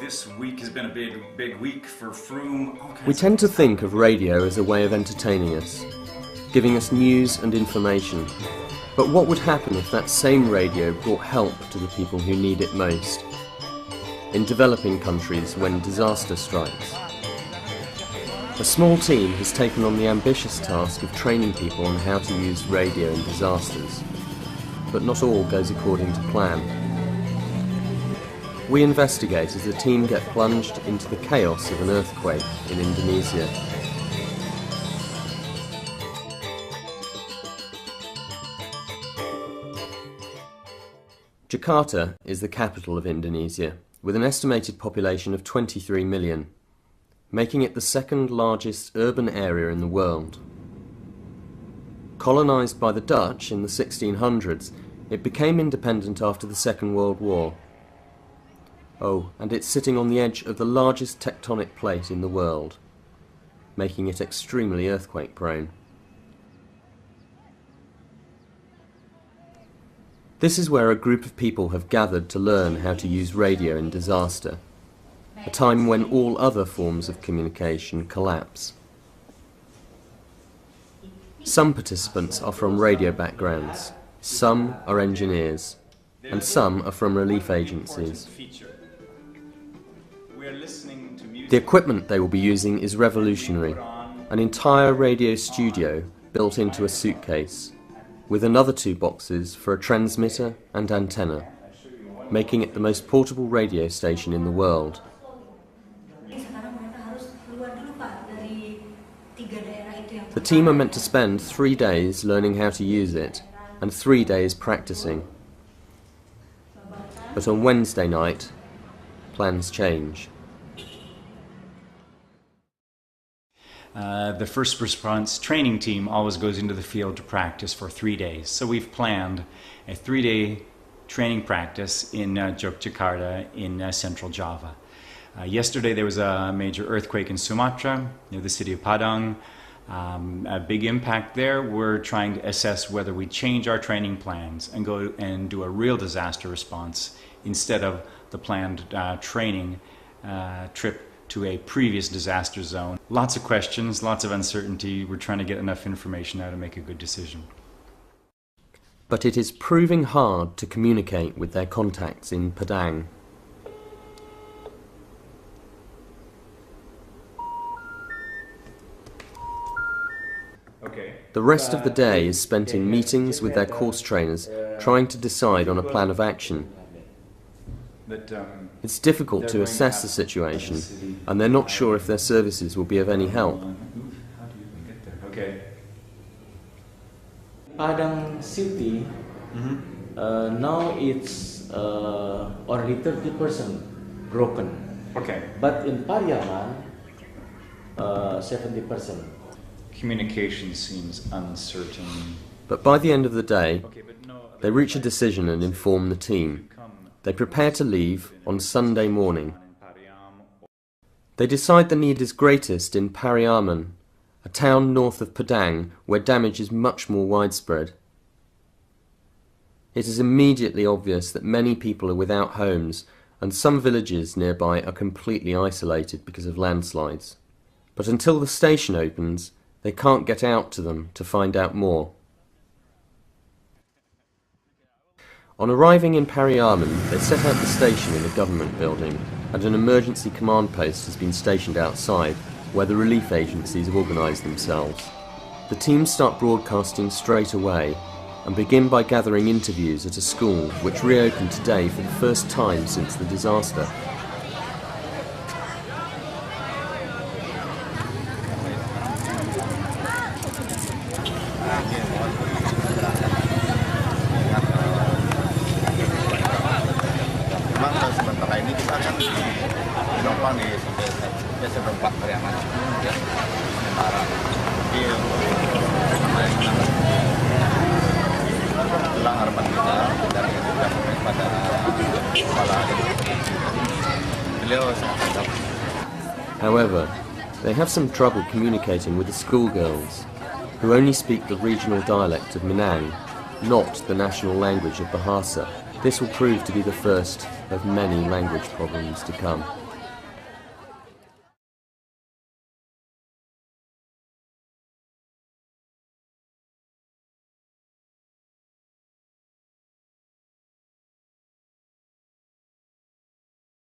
this week has been a big week for Froome. We tend to think of radio as a way of entertaining us, giving us news and information. But what would happen if that same radio brought help to the people who need it most? In developing countries when disaster strikes. A small team has taken on the ambitious task of training people on how to use radio in disasters. But not all goes according to plan. We investigate as the team get plunged into the chaos of an earthquake in Indonesia. Jakarta is the capital of Indonesia, with an estimated population of 23 million, making it the second largest urban area in the world. Colonised by the Dutch in the 1600s, it became independent after the Second World War. Oh, and it's sitting on the edge of the largest tectonic plate in the world, making it extremely earthquake-prone. This is where a group of people have gathered to learn how to use radio in disaster, a time when all other forms of communication collapse. Some participants are from radio backgrounds, some are engineers, and some are from relief agencies. The equipment they will be using is revolutionary, an entire radio studio built into a suitcase, with another 2 boxes for a transmitter and antenna, making it the most portable radio station in the world. The team are meant to spend 3 days learning how to use it, and 3 days practicing. But on Wednesday night, plans change. The first response training team always goes into the field to practice for 3 days. So we've planned a 3-day training practice in Yogyakarta in central Java. Yesterday there was a major earthquake in Sumatra, near the city of Padang. A big impact there. We're trying to assess whether we change our training plans and go and do a real disaster response instead of the planned training trip to a previous disaster zone. Lots of questions, lots of uncertainty. We're trying to get enough information now to make a good decision. But it is proving hard to communicate with their contacts in Padang. The rest of the day is spent in meetings with their course trainers, trying to decide on a plan of action. It's difficult to assess the situation, and they're not sure if their services will be of any help. Padang City, now it's only 30% broken. But in Pariaman, 70%. Communication seems uncertain. But by the end of the day, they reach a decision and inform the team. They prepare to leave on Sunday morning. They decide the need is greatest in Pariaman, a town north of Padang where damage is much more widespread. It is immediately obvious that many people are without homes, and some villages nearby are completely isolated because of landslides. But until the station opens, they can't get out to them to find out more. On arriving in Pariaman, they set out the station in a government building, and an emergency command post has been stationed outside, where the relief agencies have organised themselves. The teams start broadcasting straight away, and begin by gathering interviews at a school which reopened today for the first time since the disaster. However, they have some trouble communicating with the schoolgirls, who only speak the regional dialect of Minang, not the national language of Bahasa. This will prove to be the first of many language problems to come.